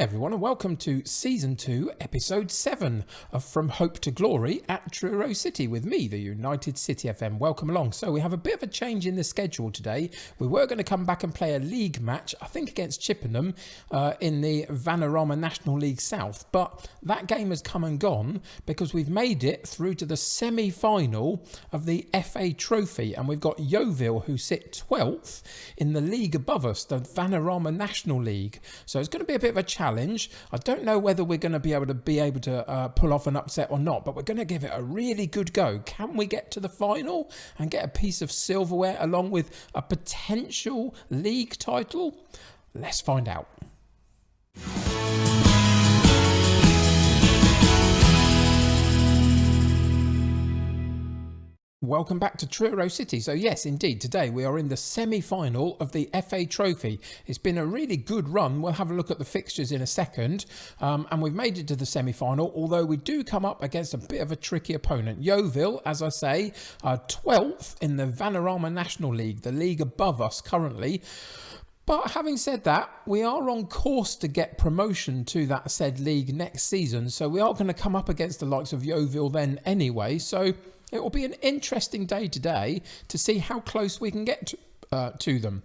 everyone, and welcome to Season 2, Episode 7 of From Hope to Glory at Truro City with me, the United City FM. Welcome along. So we have a bit of a change in the schedule today. We were going to come back and play a league match, I think against Chippenham, in the Vanarama National League South, but that game has come and gone because we've made it through to the semi-final of the FA Trophy, and we've got Yeovil, who sit 12th in the league above us, the Vanarama National League. So it's going to be a bit of a challenge. I don't know whether we're going to be able to pull off an upset or not, but we're going to give it a really good go. Can we get to the final and get a piece of silverware along with a potential league title? Let's find out. Welcome back to Truro City. So yes, indeed, today we are in the semi-final of the FA Trophy. It's been a really good run. We'll have a look at the fixtures in a second. And we've made it to the semi-final, although we do come up against a bit of a tricky opponent. Yeovil, as I say, are 12th in the Vanarama National League, the league above us currently. But having said that, we are on course to get promotion to that said league next season. So we are going to come up against the likes of Yeovil then anyway. So it will be an interesting day today to see how close we can get to them.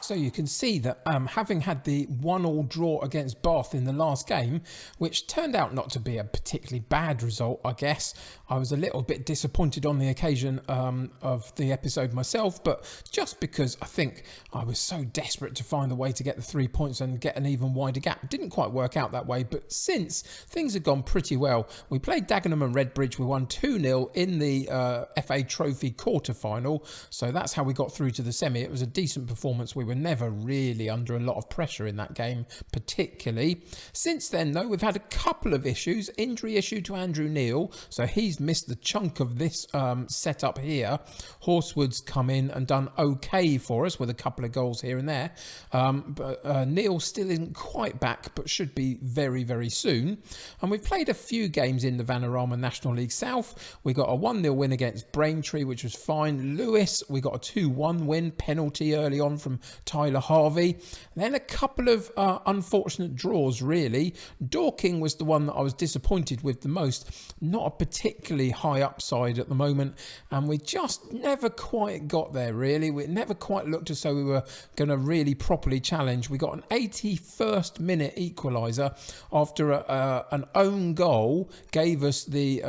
So you can see that having had the 1-1 draw against Bath in the last game, which turned out not to be a particularly bad result, I guess. I was a little bit disappointed on the occasion of the episode myself, but just because I think I was so desperate to find a way to get the 3 points and get an even wider gap. It didn't quite work out that way, but since things have gone pretty well. We played Dagenham and Redbridge. We won 2-0 in the FA Trophy quarter-final, so that's how we got through to the semi. It was a decent performance. We were never really under a lot of pressure in that game particularly. Since then though, we've had a couple of issues. Injury issue to Andrew Neil, so he's missed the chunk of this setup here. Horsewood's come in and done okay for us with a couple of goals here and there, but Neil still isn't quite back, but should be very, very soon. And we've played a few games in the Vanarama National League South. We got a 1-0 win against Braintree, which was fine. Lewis, we got a 2-1 win, penalty early on from Tyler Harvey. Then a couple of unfortunate draws, really. Dorking was the one that I was disappointed with the most. Not a particularly high upside at the moment, and we just never quite got there, really. We never quite looked as though we were going to really properly challenge. We got an 81st minute equaliser after an own goal gave us the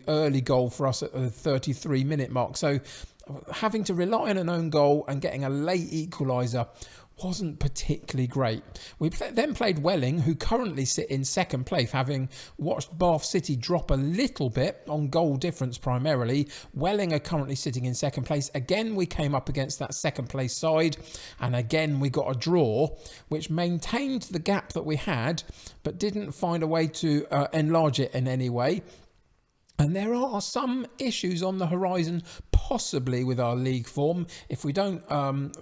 early goal for us at the 33 minute mark. So having to rely on an own goal and getting a late equaliser wasn't particularly great. We then played Welling, who currently sit in second place, having watched Bath City drop a little bit on goal difference primarily. Welling are currently sitting in second place. Again, we came up against that second place side, and again we got a draw, which maintained the gap that we had, but didn't find a way to enlarge it in any way. And there are some issues on the horizon, possibly with our league form, if we don't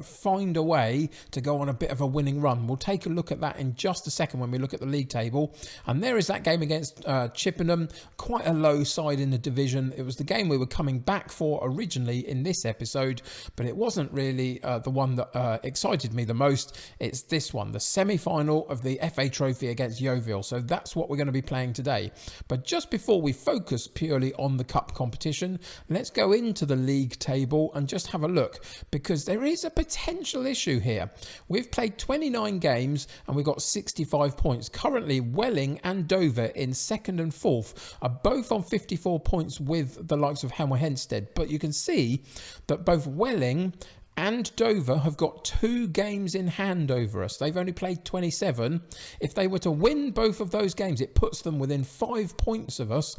find a way to go on a bit of a winning run. We'll take a look at that in just a second when we look at the league table. And there is that game against Chippenham, quite a low side in the division. It was the game we were coming back for originally in this episode, but it wasn't really the one that excited me the most. It's this one, the semi-final of the FA Trophy against Yeovil. So that's what we're going to be playing today. But just before we focus purely on the cup competition, let's go into the league table and just have a look, because there is a potential issue here. We've played 29 games and we've got 65 points. Currently, Welling and Dover in second and fourth are both on 54 points with the likes of Hemel Hempstead. But you can see that both Welling and Dover have got 2 games in hand over us. They've only played 27. If they were to win both of those games, it puts them within 5 points of us,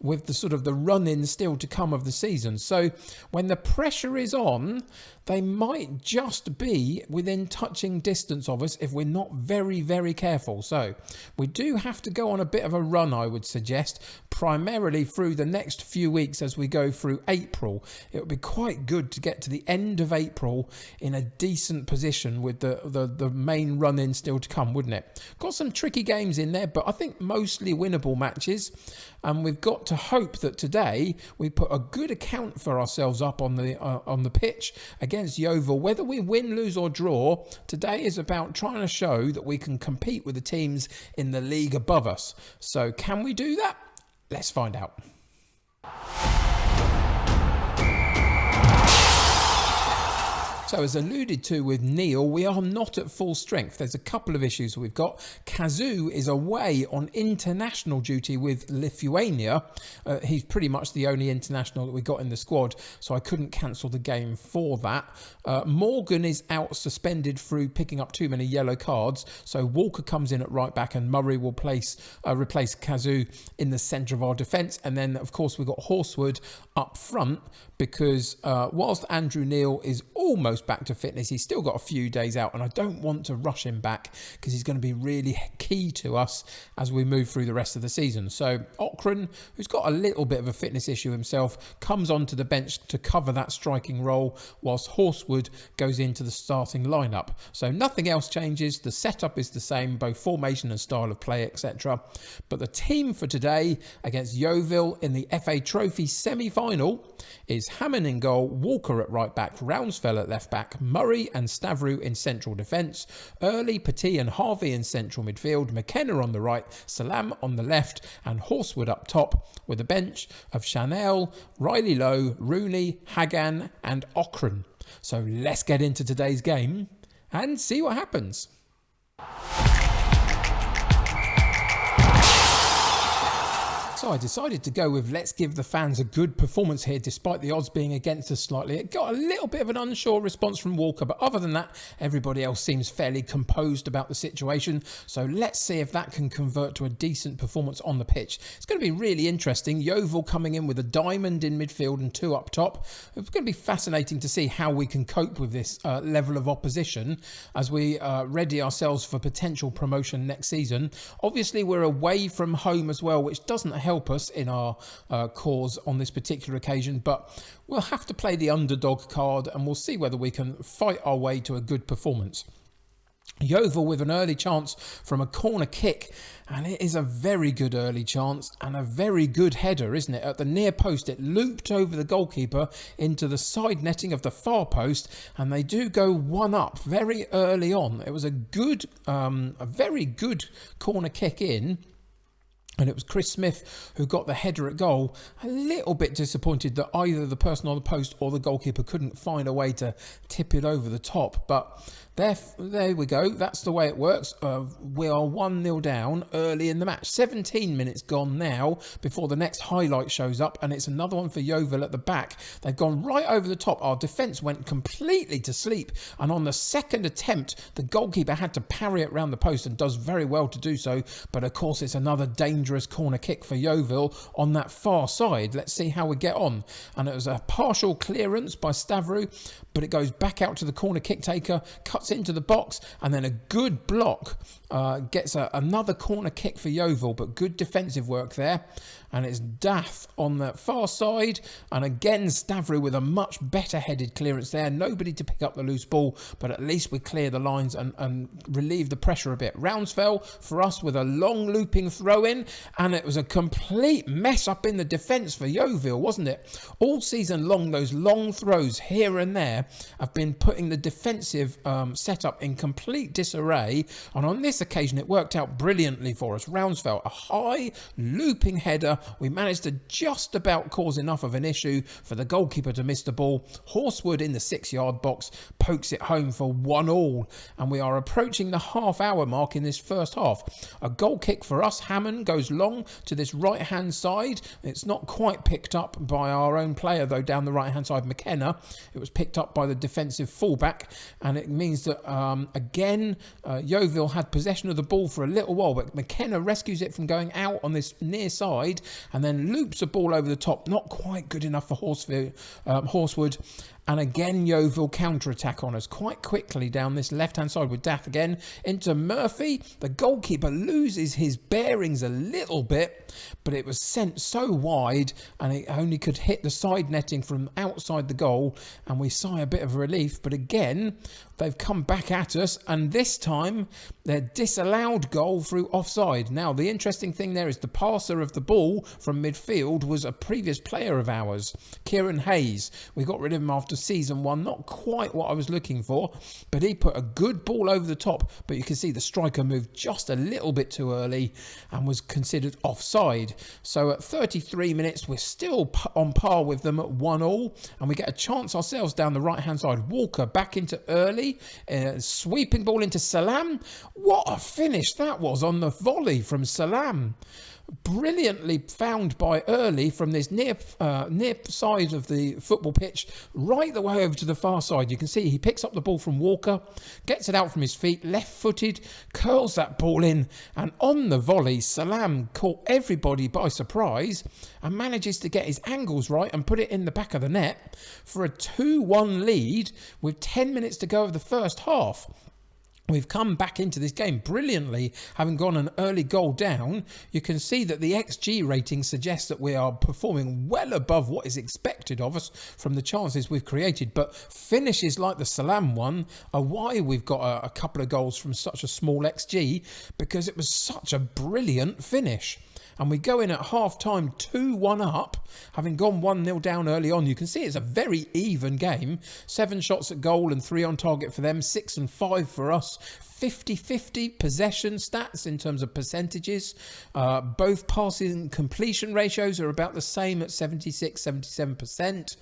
with the sort of the run-in still to come of the season. So when the pressure is on, they might just be within touching distance of us if we're not very, very careful. So we do have to go on a bit of a run, I would suggest, primarily through the next few weeks as we go through April. It would be quite good to get to the end of April April in a decent position with the main run-in still to come, wouldn't it? Got some tricky games in there, but I think mostly winnable matches. And we've got to hope that today we put a good account for ourselves up on the pitch against Yeovil. Whether we win, lose or draw, today is about trying to show that we can compete with the teams in the league above us. So can we do that? Let's find out. So as alluded to with Neil, we are not at full strength. There's a couple of issues we've got. Kazu is away on international duty with Lithuania. He's pretty much the only international that we got in the squad, so I couldn't cancel the game for that. Morgan is out suspended through picking up too many yellow cards, so Walker comes in at right back and Murray will replace Kazu in the centre of our defence. And then, of course, we've got Horsewood up front because whilst Andrew Neil is almost back to fitness, he's still got a few days out, and I don't want to rush him back because he's going to be really key to us as we move through the rest of the season. So Okran, who's got a little bit of a fitness issue himself, comes onto the bench to cover that striking role, whilst Horsewood goes into the starting lineup. So nothing else changes. The setup is the same, both formation and style of play, etc. But the team for today against Yeovil in the FA Trophy semi-final is Hammond in goal, Walker at right back, Rounsfell at left back, Murray and Stavrou in central defence, Early, Petit and Harvey in central midfield, McKenna on the right, Salam on the left and Horsewood up top, with a bench of Chanel, Riley Lowe, Rooney, Hagan and Okran. So let's get into today's game and see what happens. So I decided to go with let's give the fans a good performance here despite the odds being against us slightly. It got a little bit of an unsure response from Walker, but other than that, everybody else seems fairly composed about the situation. So let's see if that can convert to a decent performance on the pitch. It's going to be really interesting. Yeovil coming in with a diamond in midfield and two up top. It's going to be fascinating to see how we can cope with this level of opposition as we ready ourselves for potential promotion next season. Obviously, we're away from home as well, which doesn't help us in our cause on this particular occasion, but we'll have to play the underdog card and we'll see whether we can fight our way to a good performance. Yeovil with an early chance from a corner kick, and it is a very good early chance and a very good header, isn't it? At the near post, it looped over the goalkeeper into the side netting of the far post, and they do go one up very early on. It was a very good corner kick in. And it was Chris Smith who got the header at goal. A little bit disappointed that either the person on the post or the goalkeeper couldn't find a way to tip it over the top. But there we go. That's the way it works. We are 1-0 down early in the match. 17 minutes gone now before the next highlight shows up. And it's another one for Yeovil at the back. They've gone right over the top. Our defence went completely to sleep. And on the second attempt, the goalkeeper had to parry it round the post and does very well to do so. But of course, it's another dangerous corner kick for Yeovil on that far side. Let's see how we get on. And it was a partial clearance by Stavrou, but it goes back out to the corner kick taker, cuts into the box, and then a good block gets another corner kick for Yeovil, but good defensive work there. And it's Dath on the far side, and again Stavrou with a much better headed clearance there. Nobody to pick up the loose ball, but at least we clear the lines and relieve the pressure a bit. Rounsfell for us with a long looping throw in, and it was a complete mess up in the defence for Yeovil, wasn't it? All season long, those long throws here and there have been putting the defensive setup in complete disarray, and on this occasion it worked out brilliantly for us. Rounsfell, a high looping header. We managed to just about cause enough of an issue for the goalkeeper to miss the ball. Horsewood in the 6-yard box pokes it home for 1-1, and we are approaching the half-hour mark in this first half. A goal kick for us. Hammond goes long to this right-hand side. It's not quite picked up by our own player, though, down the right-hand side, McKenna. It was picked up by the defensive fullback, and it means that, again, Yeovil had possession of the ball for a little while, but McKenna rescues it from going out on this near side and then loops the ball over the top. Not quite good enough for Horsewood. And again, Yeovil counter-attack on us quite quickly down this left-hand side with Dath again into Murphy. The goalkeeper loses his bearings a little bit, but it was sent so wide and it only could hit the side netting from outside the goal, and we sigh a bit of relief. But again, they've come back at us, and this time they're disallowed goal through offside. Now, the interesting thing there is the passer of the ball from midfield was a previous player of ours, Kieran Hayes. We got rid of him after season 1, not quite what I was looking for, but he put a good ball over the top, but you can see the striker moved just a little bit too early and was considered offside. So at 33 minutes, we're still on par with them at 1-1, and we get a chance ourselves down the right-hand side. Walker back into Early, sweeping ball into Salam. What a finish that was on the volley from Salam. Brilliantly found by Early from this near side of the football pitch, right the way over to the far side. You can see he picks up the ball from Walker, gets it out from his feet, left-footed, curls that ball in, and on the volley, Salam caught everybody by surprise and manages to get his angles right and put it in the back of the net for a 2-1 lead with 10 minutes to go of the first half. We've come back into this game brilliantly, having gone an early goal down. You can see that the XG rating suggests that we are performing well above what is expected of us from the chances we've created. But finishes like the Salam one are why we've got a couple of goals from such a small XG, because it was such a brilliant finish. And we go in at half-time 2-1 up, having gone 1-0 down early on. You can see it's a very even game. 7 shots at goal and 3 on target for them, 6 and 5 for us. 50-50 possession stats in terms of percentages. Both passing completion ratios are about the same at 76-77%.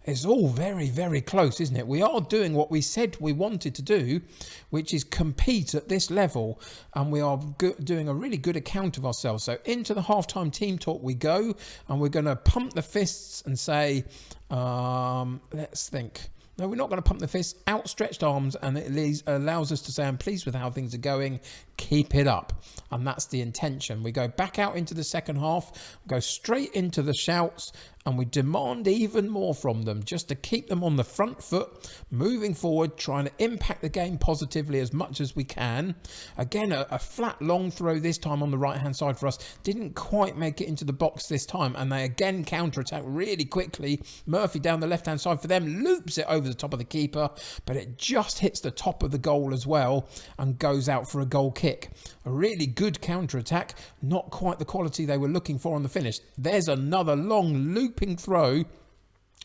It's all very, very close, isn't it? We are doing what we said we wanted to do, which is compete at this level, and we are doing a really good account of ourselves. So into the halftime team talk we go, and we're going to pump the fists and say, let's think. No, we're not going to pump the fists, outstretched arms, and it allows us to say, I'm pleased with how things are going, keep it up. And that's the intention. We go back out into the second half, go straight into the shouts, and we demand even more from them, just to keep them on the front foot, moving forward, trying to impact the game positively as much as we can. Again, a flat long throw this time on the right-hand side for us. Didn't quite make it into the box this time, and they again counter-attack really quickly. Murphy down the left-hand side for them, loops it over the top of the keeper, but it just hits the top of the goal as well and goes out for a goal kick. A really good counter-attack, not quite the quality they were looking for on the finish. There's another long looping throw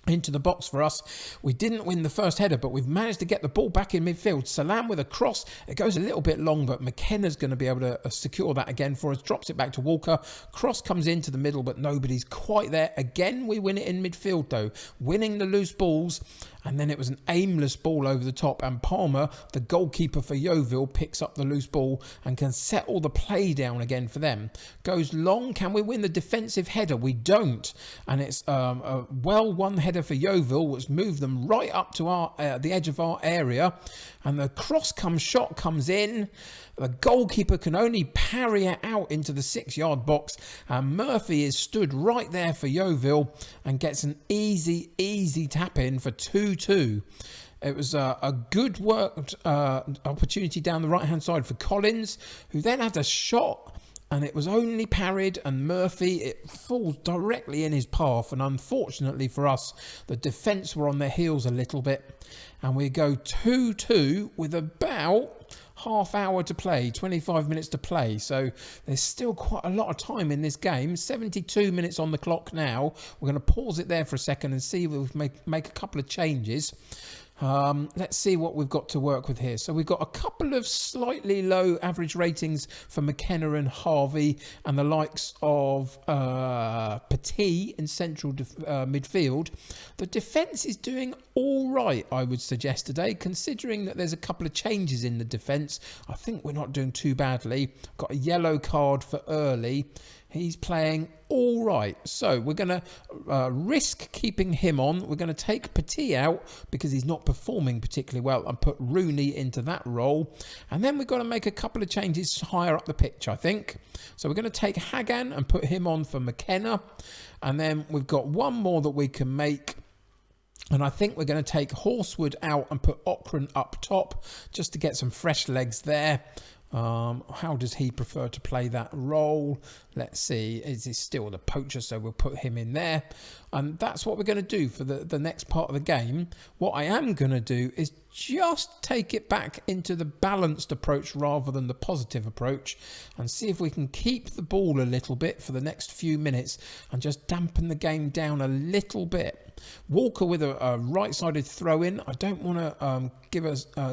into the box for us. We didn't win the first header, but we've managed to get the ball back in midfield. Salam with a cross. It goes a little bit long, but McKenna's going to be able to secure that again for us. Drops it back to Walker. Cross comes into the middle, but nobody's quite there. Again, we win it in midfield, though, winning the loose balls. And then it was an aimless ball over the top, and Palmer, the goalkeeper for Yeovil, picks up the loose ball and can settle the play down again for them. Goes long. Can we win the defensive header? We don't. And it's a well-won header for Yeovil, which moved them right up to the edge of our area. And the shot comes in. The goalkeeper can only parry it out into the 6-yard box, and Murphy is stood right there for Yeovil and gets an easy tap in for 2-2. It was a good worked opportunity down the right-hand side for Collins, who then had a shot, and it was only parried, and Murphy, it falls directly in his path. And unfortunately for us, the defence were on their heels a little bit, and we go 2-2 with about half hour to play, 25 minutes to play. So there's still quite a lot of time in this game. 72 minutes on the clock now. We're going to pause it there for a second and see if we make a couple of changes. Let's see what we've got to work with here. So we've got a couple of slightly low average ratings for McKenna and Harvey, and the likes of Petit in central midfield. The defence is doing all right, I would suggest today, considering that there's a couple of changes in the defence. I think we're not doing too badly. Got a yellow card for Early. He's playing all right. So we're going to risk keeping him on. We're going to take Petit out because he's not performing particularly well, and put Rooney into that role. And then we've got to make a couple of changes higher up the pitch, I think. So we're going to take Hagan and put him on for McKenna. And then we've got one more that we can make. And I think we're going to take Horsewood out and put Ochran up top just to get some fresh legs there. How does he prefer to play that role? Let's see. Is he still the poacher? So we'll put him in there. And that's what we're going to do for the next part of the game. What I am going to do is just take it back into the balanced approach rather than the positive approach, and see if we can keep the ball a little bit for the next few minutes and just dampen the game down a little bit. Walker with a right-sided throw-in. I don't want to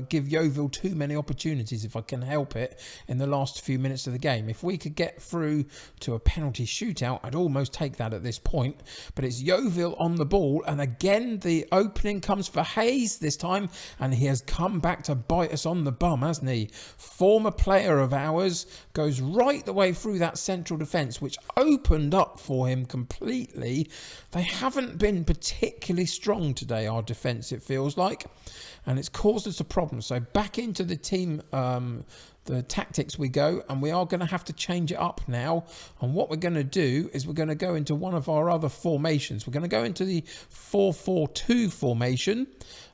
give Yeovil too many opportunities if I can help it in the last few minutes of the game. If we could get through to a penalty shootout, I'd almost take that at this point. But it's Yeovil on the ball, and again the opening comes for Hayes this time, and he has come back to bite us on the bum, hasn't he? Former player of ours goes right the way through that central defence, which opened up for him completely. They haven't been particularly strong today, our defence, it feels like, and it's caused us a problem. So back into the team, the tactics we go, and we are going to have to change it up now. And what we're going to do is we're going to go into one of our other formations. We're going to go into the 4-4-2 formation.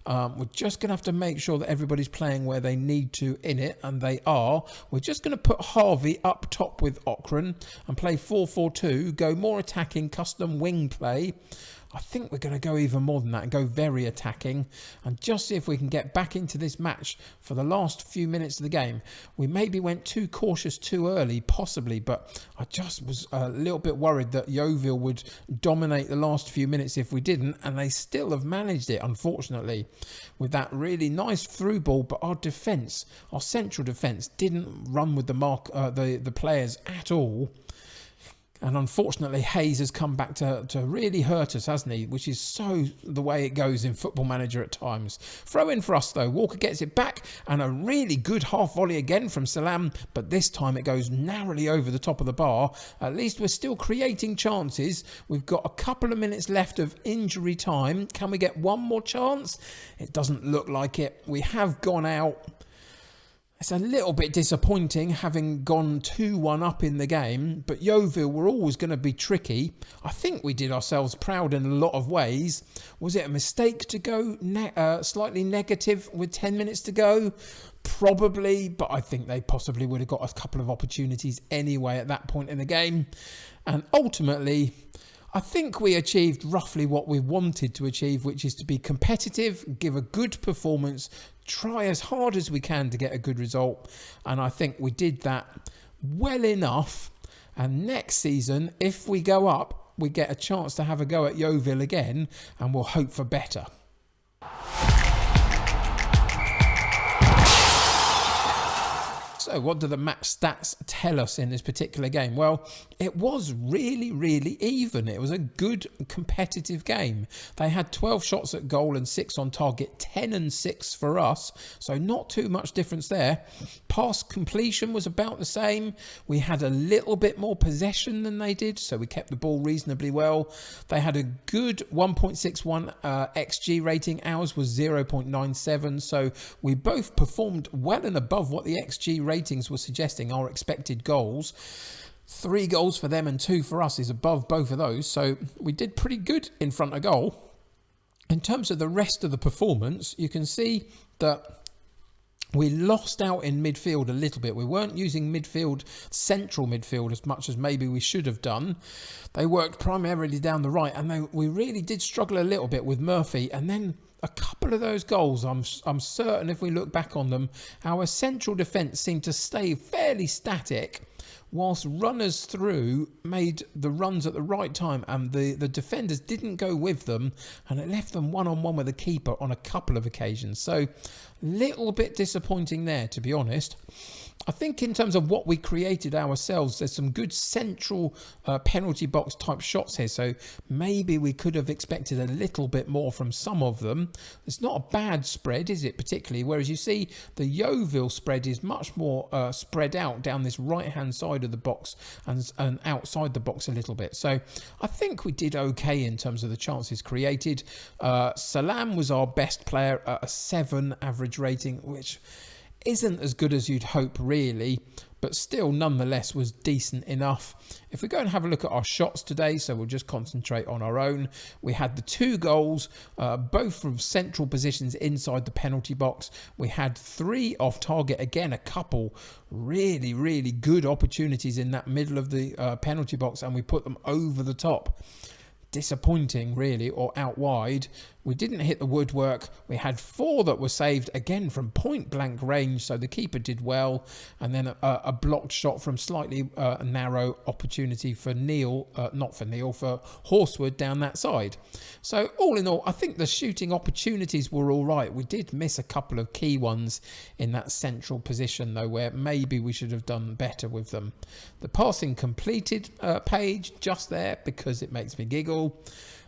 We're just going to have to make sure that everybody's playing where they need to in it, and they are. We're just going to put Harvey up top with Ochran and play 4-4-2, go more attacking, custom wing play. I think we're going to go even more than that and go very attacking and just see if we can get back into this match for the last few minutes of the game. We maybe went too cautious too early, possibly, but I just was a little bit worried that Yeovil would dominate the last few minutes if we didn't, and they still have managed it, unfortunately, with that really nice through ball. But our defence, our central defence, didn't run with the players at all. And unfortunately, Hayes has come back to really hurt us, hasn't he? Which is so the way it goes in Football Manager at times. Throw in for us, though. Walker gets it back, and a really good half volley again from Salam, but this time it goes narrowly over the top of the bar. At least we're still creating chances. We've got a couple of minutes left of injury time. Can we get one more chance? It doesn't look like it. We have gone out. It's a little bit disappointing having gone 2-1 up in the game, but Yeovil were always going to be tricky. I think we did ourselves proud in a lot of ways. Was it a mistake to go slightly negative with 10 minutes to go? Probably, but I think they possibly would have got a couple of opportunities anyway at that point in the game. And ultimately, I think we achieved roughly what we wanted to achieve, which is to be competitive, give a good performance, try as hard as we can to get a good result. And I think we did that well enough. And next season, if we go up, we get a chance to have a go at Yeovil again, and we'll hope for better. So what do the match stats tell us in this particular game? Well, it was really, really even. It was a good competitive game. They had 12 shots at goal and 6 on target, 10 and 6 for us. So not too much difference there. Pass completion was about the same. We had a little bit more possession than they did, so we kept the ball reasonably well. They had a good 1.61 XG rating. Ours was 0.97. So we both performed well and above what the XG ratings were suggesting, our expected goals. 3 goals for them and 2 for us is above both of those. So we did pretty good in front of goal. In terms of the rest of the performance, you can see that we lost out in midfield a little bit. We weren't using central midfield as much as maybe we should have done. They worked primarily down the right, and we really did struggle a little bit with Murphy. And then a couple of those goals, I'm certain if we look back on them, our central defence seemed to stay fairly static, whilst runners through made the runs at the right time, and the defenders didn't go with them, and it left them one-on-one with the keeper on a couple of occasions. So little bit disappointing there, to be honest. I think in terms of what we created ourselves, there's some good central penalty box type shots here. So maybe we could have expected a little bit more from some of them. It's not a bad spread, is it, particularly? Whereas you see the Yeovil spread is much more spread out down this right-hand side of the box and outside the box a little bit. So I think we did okay in terms of the chances created. Salam was our best player at a 7 average rating, which isn't as good as you'd hope, really. but still nonetheless was decent enough. If we go and have a look at our shots today, so we'll just concentrate on our own, we had the 2 goals, both from central positions inside the penalty box. We had 3 off target, again a couple really good opportunities in that middle of the penalty box, and we put them over the top. Disappointing really, or out wide. We didn't hit the woodwork. We had 4 that were saved, again from point blank range, so the keeper did well, and then a blocked shot from slightly narrow opportunity for for Horsewood down that side. So all in all, I think the shooting opportunities were all right. We did miss a couple of key ones in that central position though, where maybe we should have done better with them. The passing completed page just there because it makes me giggle.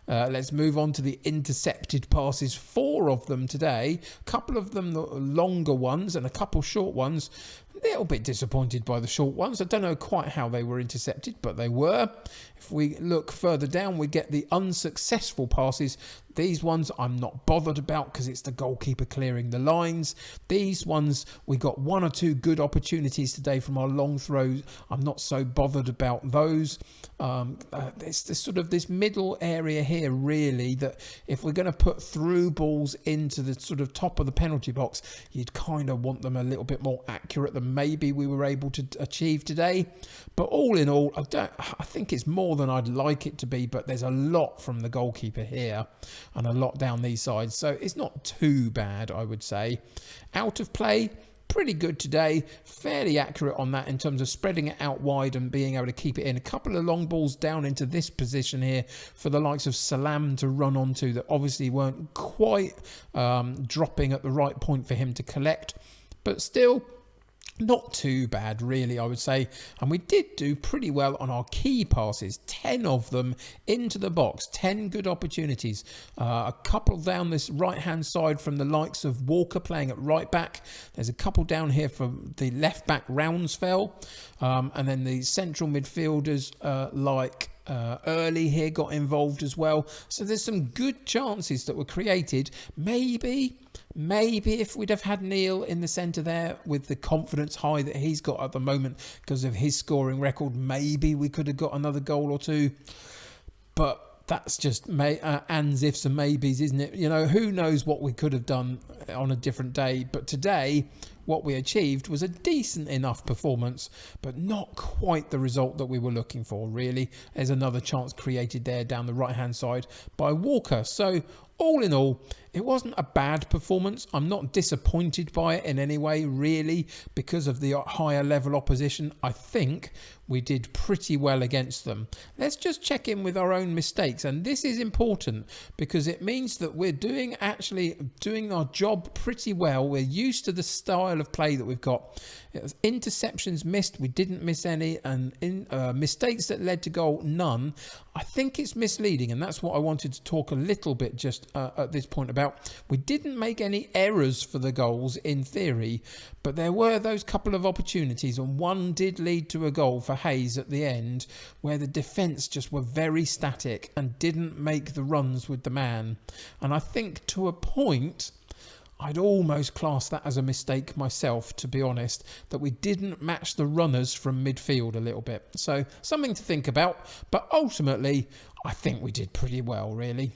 Let's move on to the intercepted passes. 4 of them today, a couple of them the longer ones and a couple short ones. A little bit disappointed by the short ones. I don't know quite how they were intercepted, but they were. If we look further down, we get the unsuccessful passes. These ones I'm not bothered about because it's the goalkeeper clearing the lines. These ones, we got 1 or 2 good opportunities today from our long throws. I'm not so bothered about those. There's this middle area here really, that if we're going to put through balls into the sort of top of the penalty box, you'd kind of want them a little bit more accurate than maybe we were able to achieve today. But all in all, I think it's more than I'd like it to be, but there's a lot from the goalkeeper here and a lot down these sides, so it's not too bad, I would say. Out of play, pretty good today, fairly accurate on that in terms of spreading it out wide and being able to keep it in. A couple of long balls down into this position here for the likes of Salam to run onto that obviously weren't quite dropping at the right point for him to collect, but still not too bad really, I would say. And we did do pretty well on our key passes, 10 of them into the box, 10 good opportunities. A couple down this right hand side from the likes of Walker playing at right back. There's a couple down here from the left back Rounsfell, and then the central midfielders Early here got involved as well. So there's some good chances that were created. Maybe if we'd have had Neil in the centre there with the confidence high that he's got at the moment because of his scoring record, maybe we could have got another goal or 2. But that's just ands, ifs and maybes, isn't it? You know, who knows what we could have done on a different day. But today, what we achieved was a decent enough performance, but not quite the result that we were looking for, really. There's another chance created there down the right-hand side by Walker. So all in all, it wasn't a bad performance. I'm not disappointed by it in any way, really, because of the higher level opposition. I think we did pretty well against them. Let's just check in with our own mistakes. And this is important because it means that we're doing our job pretty well. We're used to the style of play that we've got. Interceptions missed, we didn't miss any, and mistakes that led to goal, none. I think it's misleading, and that's what I wanted to talk a little bit just at this point about. We didn't make any errors for the goals in theory, but there were those couple of opportunities, and one did lead to a goal for Hayes at the end where the defence just were very static and didn't make the runs with the man. And I think to a point, I'd almost class that as a mistake myself, to be honest, that we didn't match the runners from midfield a little bit. So something to think about, but ultimately I think we did pretty well, really.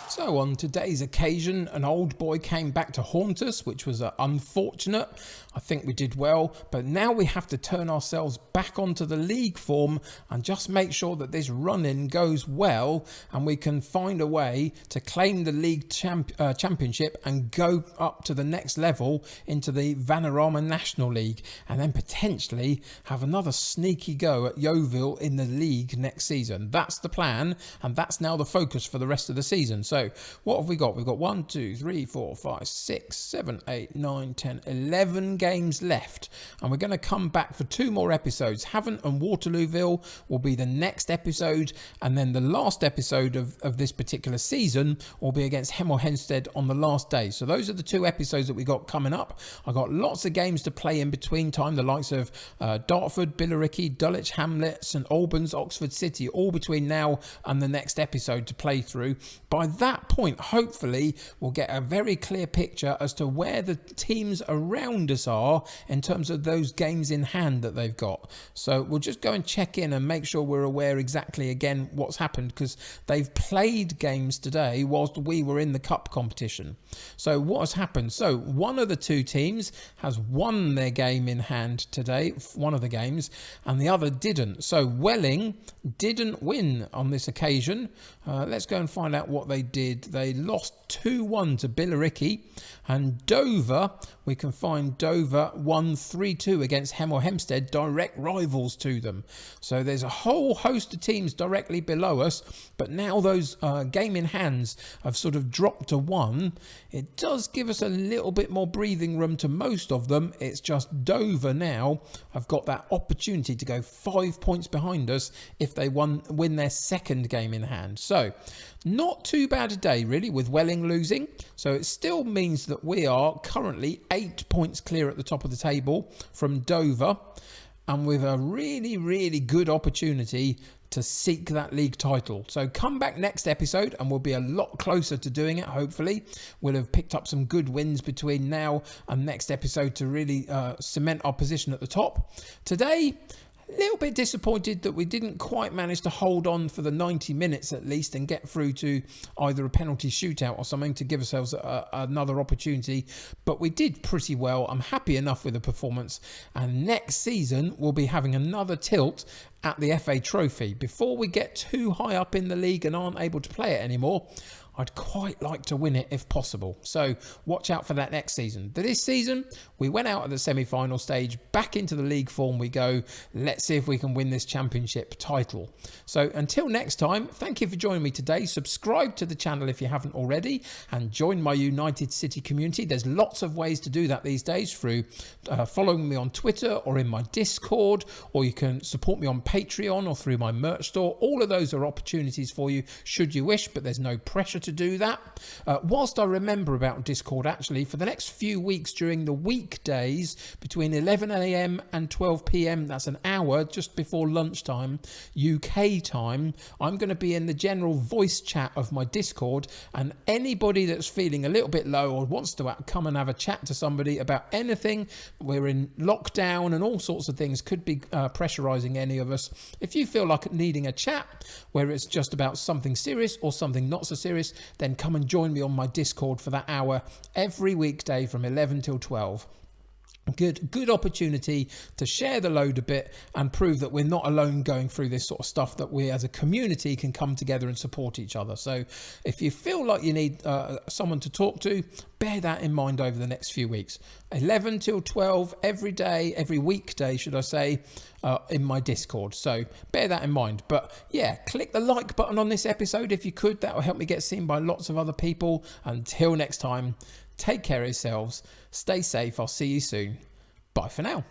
So on today's occasion, an old boy came back to haunt us, which was unfortunate. I think we did well, but now we have to turn ourselves back onto the league form and just make sure that this run-in goes well and we can find a way to claim the league championship and go up to the next level into the Vanarama National League, and then potentially have another sneaky go at Yeovil in the league next season. That's the plan, and that's now the focus for the rest of the season. So what have we got? We've got 1, 2, 3, 4, 5, 6, 7, 8, 9, 10, 11 games left, and we're going to come back for 2 more episodes. Havant and Waterlooville will be the next episode, and then the last episode of this particular season will be against Hemel Hempstead on the last day. So those are the 2 episodes that we got coming up. I've got lots of games to play in between time, the likes of Dartford, Billericay, Dulwich Hamlet, St Albans, Oxford City, all between now and the next episode to play through. By that that point, hopefully, we'll get a very clear picture as to where the teams around us are in terms of those games in hand that they've got. So we'll just go and check in and make sure we're aware exactly, again, what's happened, because they've played games today whilst we were in the cup competition. So what has happened? So one of the two teams has won their game in hand today, one of the games, and the other didn't. So Welling didn't win on this occasion. Let's go and find out what they did. They lost 2-1 to Billericay, and Dover, we can find Dover won 3-2 against Hemel Hempstead, direct rivals to them. So there's a whole host of teams directly below us, but now those game in hands have sort of dropped to 1. It does give us a little bit more breathing room to most of them. It's just Dover now have got that opportunity to go 5 points behind us if they win their second game in hand. So not too bad a day really with Welling losing. So it still means that we are currently 8 points clear at the top of the table from Dover, and with a really, really good opportunity to seek that league title. So come back next episode and we'll be a lot closer to doing it, hopefully. We'll have picked up some good wins between now and next episode to really cement our position at the top. Today, a little bit disappointed that we didn't quite manage to hold on for the 90 minutes at least and get through to either a penalty shootout or something to give ourselves another opportunity. But we did pretty well. I'm happy enough with the performance. And next season, we'll be having another tilt at the FA Trophy. Before we get too high up in the league and aren't able to play it anymore, I'd quite like to win it if possible. So watch out for that next season. This season, we went out at the semi-final stage, back into the league form we go. Let's see if we can win this championship title. So until next time, thank you for joining me today. Subscribe to the channel if you haven't already and join my United City community. There's lots of ways to do that these days through following me on Twitter or in my Discord, or you can support me on Patreon or through my merch store. All of those are opportunities for you should you wish, but there's no pressure to do that. Whilst I remember about Discord, actually, for the next few weeks during the weekdays between 11 a.m. and 12 p.m, that's an hour just before lunchtime, UK time, I'm going to be in the general voice chat of my Discord, and anybody that's feeling a little bit low or wants to come and have a chat to somebody about anything, we're in lockdown and all sorts of things, could be pressurizing any of us. If you feel like needing a chat where it's just about something serious or something not so serious, then come and join me on my Discord for that hour every weekday from 11 till 12. Good opportunity to share the load a bit and prove that we're not alone going through this sort of stuff, that we as a community can come together and support each other. So if you feel like you need someone to talk to, bear that in mind over the next few weeks. 11 till 12 every day, every weekday, should I say, in my Discord. So bear that in mind. But yeah, click the like button on this episode if you could. That will help me get seen by lots of other people. Until next time, take care of yourselves. Stay safe. I'll see you soon. Bye for now.